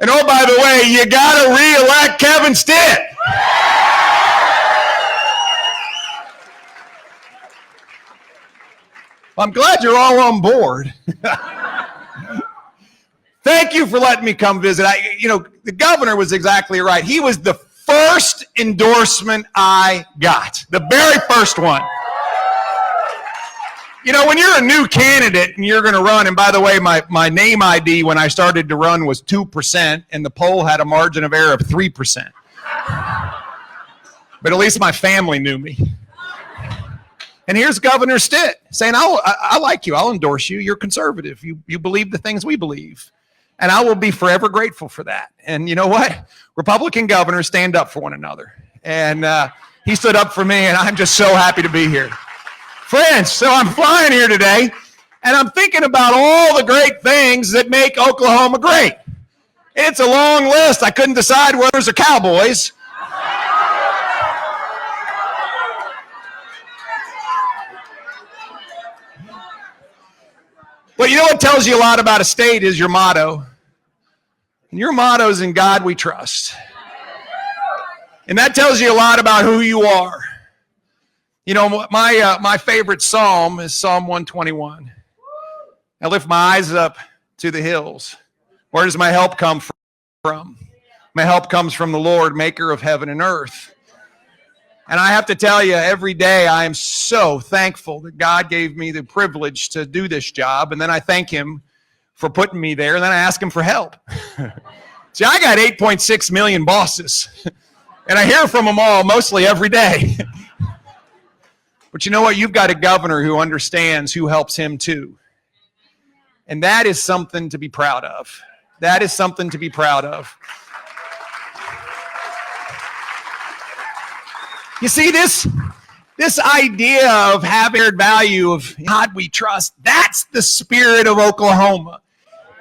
And oh, by the way, you got to re-elect Kevin Stitt. I'm glad you're all on board. Thank you for letting me come visit. The governor was exactly right. He was the first endorsement I got, the very first one. When you're a new candidate and you're going to run, and by the way, my name ID when I started to run was 2%, and the poll had a margin of error of 3%. But at least my family knew me. And here's Governor Stitt saying, I like you. I'll endorse you. You're conservative. You believe the things we believe. And I will be forever grateful for that. And you know what? Republican governors stand up for one another. And he stood up for me, and I'm just so happy to be here. Friends, so I'm flying here today, and I'm thinking about all the great things that make Oklahoma great. It's a long list. I couldn't decide whether there's Cowboys. But you know what tells you a lot about a state is your motto. And your motto is "In God We Trust." And that tells you a lot about who you are. My favorite psalm is Psalm 121. I lift my eyes up to the hills. Where does my help come from? My help comes from the Lord, maker of heaven and earth. And I have to tell you, every day I am so thankful that God gave me the privilege to do this job. And then I thank him for putting me there. And then I ask him for help. See, I got 8.6 million bosses. And I hear from them all mostly every day. But you know what? You've got a governor who understands who helps him too. And that is something to be proud of. That is something to be proud of. You see, this idea of having value of God we trust, that's the spirit of Oklahoma.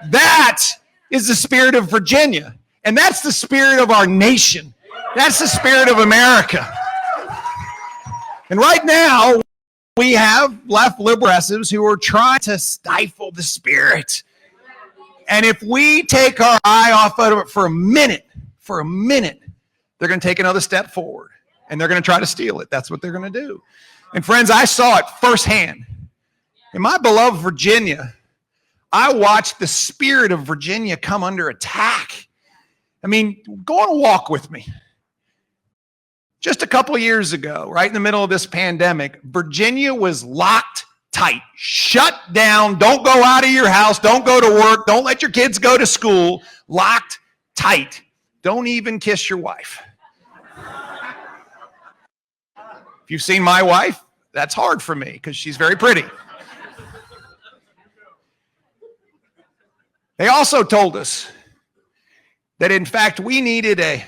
That is the spirit of Virginia. And that's the spirit of our nation. That's the spirit of America. And right now, we have left liberal progressives who are trying to stifle the spirit. And if we take our eye off of it for a minute, they're going to take another step forward. And they're going to try to steal it. That's what they're going to do. And friends, I saw it firsthand. In my beloved Virginia, I watched the spirit of Virginia come under attack. I mean, go on a walk with me. Just a couple of years ago, right in the middle of this pandemic, Virginia was locked tight, shut down. Don't go out of your house. Don't go to work. Don't let your kids go to school. Locked tight. Don't even kiss your wife. If you've seen my wife, that's hard for me because she's very pretty. They also told us that, in fact, we needed a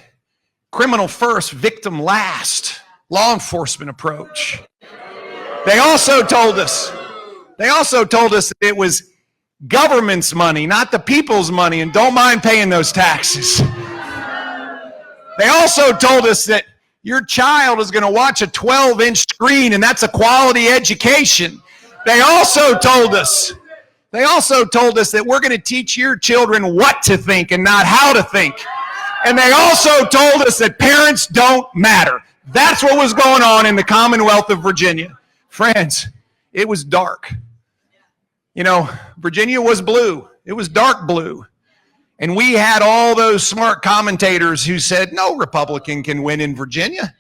criminal first, victim last law enforcement approach. They also told us that it was government's money, not the people's money, and don't mind paying those taxes. They also told us that your child is going to watch a 12-inch screen, and that's a quality education. They also told us that we're going to teach your children what to think and not how to think. And they also told us that parents don't matter. That's what was going on in the Commonwealth of Virginia. Friends, it was dark. Virginia was blue. It was dark blue. And we had all those smart commentators who said, no Republican can win in Virginia.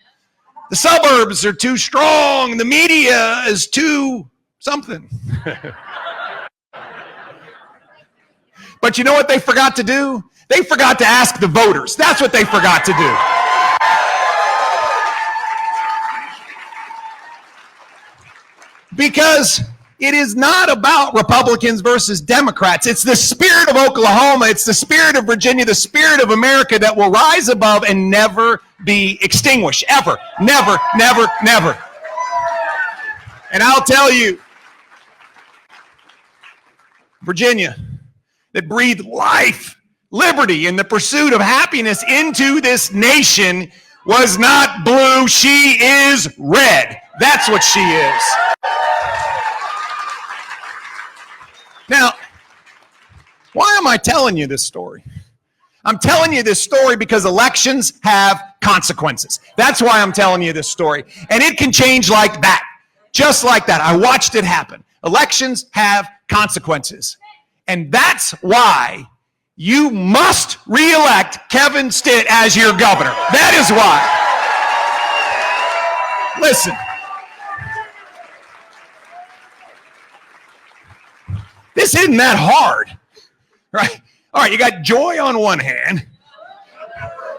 The suburbs are too strong. The media is too something. But you know what they forgot to do? They forgot to ask the voters. That's what they forgot to do. Because it is not about Republicans versus Democrats. It's the spirit of Oklahoma. It's the spirit of Virginia, the spirit of America that will rise above and never be extinguished. Ever. Never, never, never. And I'll tell you, Virginia, that breathed life, liberty, and the pursuit of happiness into this nation was not blue. She is red. That's what she is. Now, why am I telling you this story? I'm telling you this story because elections have consequences. That's why I'm telling you this story. And it can change like that, just like that. I watched it happen. Elections have consequences. And that's why you must reelect Kevin Stitt as your governor. That is why. Listen. This isn't that hard, right? All right, you got Joy on one hand,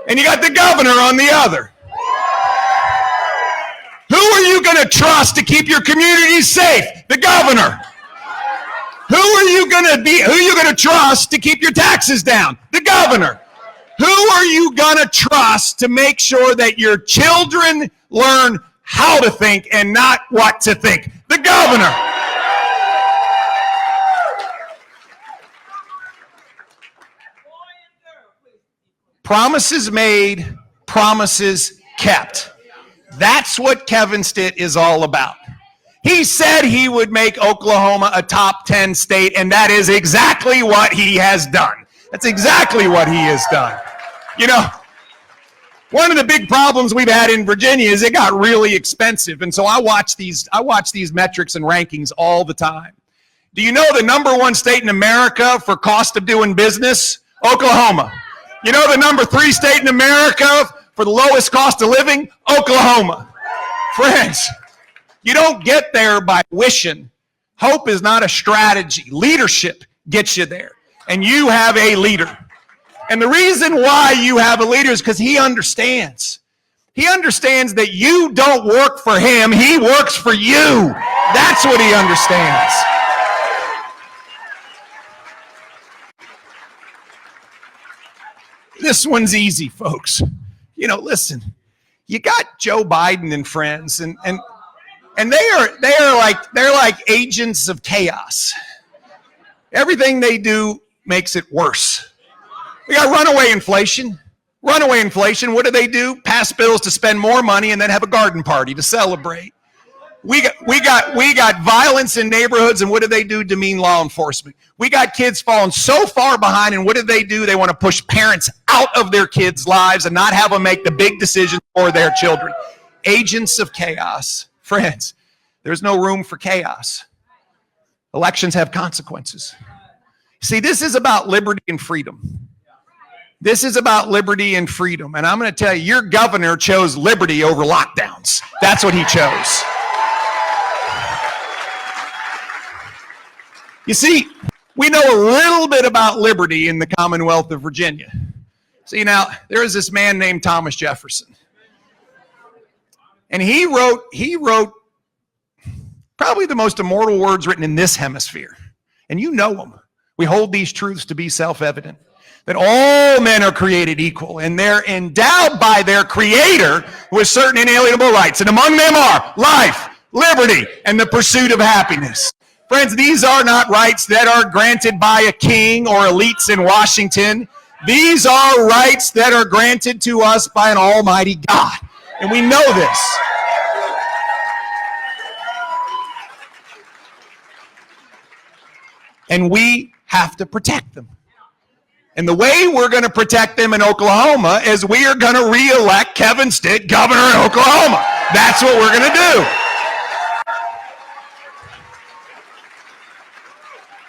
and you got the governor on the other. Who are you going to trust to keep your community safe? The governor. Who are you going to trust to keep your taxes down? The governor. Who are you going to trust to make sure that your children learn how to think and not what to think? The governor. Promises made, promises kept. That's what Kevin Stitt is all about. He said he would make Oklahoma a top 10 state, and that is exactly what he has done. That's exactly what he has done. You know, one of the big problems we've had in Virginia is it got really expensive, and so I watch these metrics and rankings all the time. Do you know the number one state in America for cost of doing business? Oklahoma. You know the number 3 state in America for the lowest cost of living? Oklahoma. Friends, you don't get there by wishing. Hope is not a strategy. Leadership gets you there. And you have a leader. And the reason why you have a leader is because he understands. He understands that you don't work for him. He works for you. That's what he understands. This one's easy, folks. You know, listen, you got Joe Biden and friends, and they're like agents of chaos. Everything they do makes it worse. We got runaway inflation. Runaway inflation, what do? Pass bills to spend more money and then have a garden party to celebrate. We got violence in neighborhoods, and what do? Demean law enforcement. We got kids falling so far behind, and what do? They want to push parents out of their kids' lives and not have them make the big decisions for their children. Agents of chaos. Friends, there's no room for chaos. Elections have consequences. See, this is about liberty and freedom. This is about liberty and freedom. And I'm going to tell you, your governor chose liberty over lockdowns. That's what he chose. You see, we know a little bit about liberty in the Commonwealth of Virginia. See, now, there is this man named Thomas Jefferson. And he wrote probably the most immortal words written in this hemisphere. And you know them. We hold these truths to be self-evident. That all men are created equal, and they're endowed by their Creator with certain inalienable rights. And among them are life, liberty, and the pursuit of happiness. Friends, these are not rights that are granted by a king or elites in Washington. These are rights that are granted to us by an almighty God. And we know this. And we have to protect them. And the way we're going to protect them in Oklahoma is we are going to re-elect Kevin Stitt governor in Oklahoma. That's what we're going to do.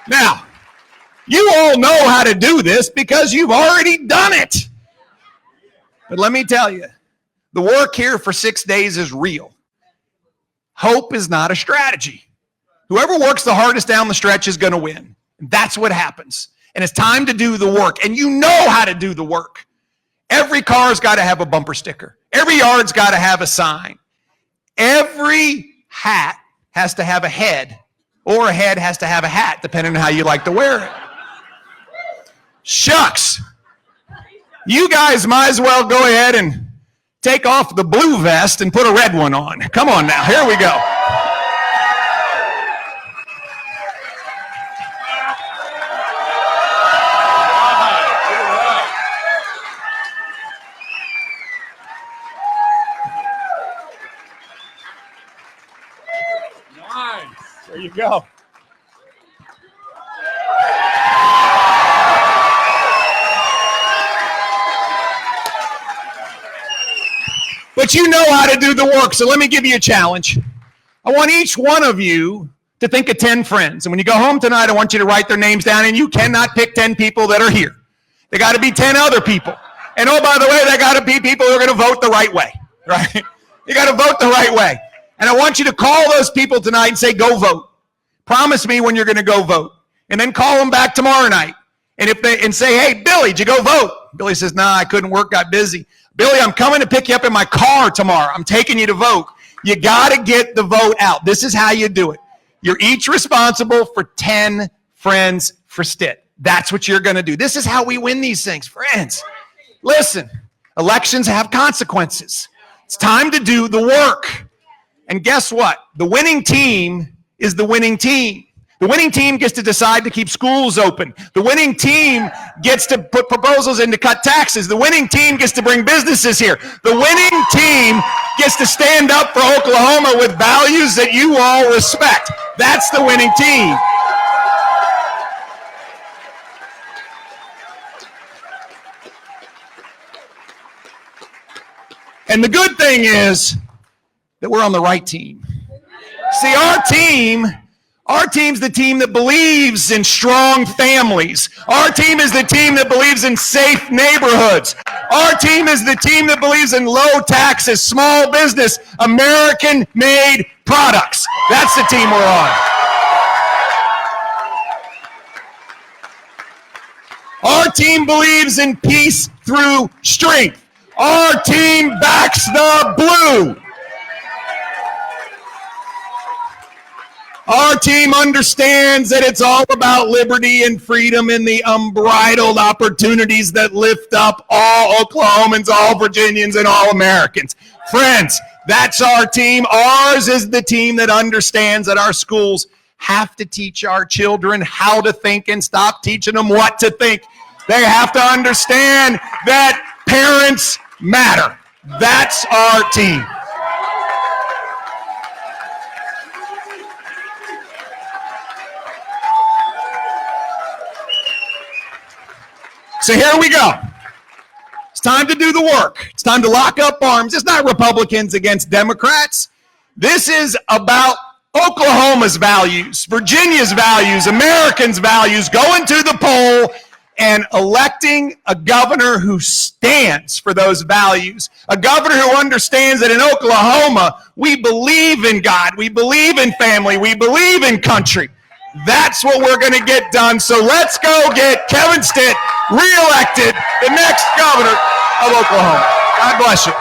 Now, you all know how to do this because you've already done it. But let me tell you, the work here for 6 days is real. Hope is not a strategy. Whoever works the hardest down the stretch is going to win. That's what happens. And it's time to do the work. And you know how to do the work. Every car's got to have a bumper sticker. Every yard's got to have a sign. Every hat has to have a head, or a head has to have a hat, depending on how you like to wear it. Shucks. You guys might as well go ahead and take off the blue vest and put a red one on. Come on now. Here we go. There you go. But you know how to do the work, so let me give you a challenge. I want each one of you to think of 10 friends. And when you go home tonight, I want you to write their names down, and you cannot pick 10 people that are here. They got to be 10 other people. And oh, by the way, they got to be people who are going to vote the right way, right? You got to vote the right way. And I want you to call those people tonight and say, go vote. Promise me when you're going to go vote. And then call them back tomorrow night. And say, hey, Billy, did you go vote? Billy says, nah, I couldn't work, got busy. Billy, I'm coming to pick you up in my car tomorrow. I'm taking you to vote. You got to get the vote out. This is how you do it. You're each responsible for 10 friends for Stitt. That's what you're going to do. This is how we win these things. Friends, listen, elections have consequences. It's time to do the work. And guess what? The winning team is the winning team. The winning team gets to decide to keep schools open. The winning team gets to put proposals in to cut taxes. The winning team gets to bring businesses here. The winning team gets to stand up for Oklahoma with values that you all respect. That's the winning team. And the good thing is that we're on the right team. See, our team's the team that believes in strong families. Our team is the team that believes in safe neighborhoods. Our team is the team that believes in low taxes, small business, American-made products. That's the team we're on. Our team believes in peace through strength. Our team backs the blue. Our team understands that it's all about liberty and freedom and the unbridled opportunities that lift up all Oklahomans, all Virginians, and all Americans. Friends, that's our team. Ours is the team that understands that our schools have to teach our children how to think and stop teaching them what to think. They have to understand that parents matter. That's our team. So here we go. It's time to do the work. It's time to lock up arms. It's not Republicans against Democrats. This is about Oklahoma's values, Virginia's values, Americans' values, going to the poll and electing a governor who stands for those values, a governor who understands that in Oklahoma, we believe in God, we believe in family, we believe in country. That's what we're going to get done. So let's go get Kevin Stitt reelected the next governor of Oklahoma. God bless you.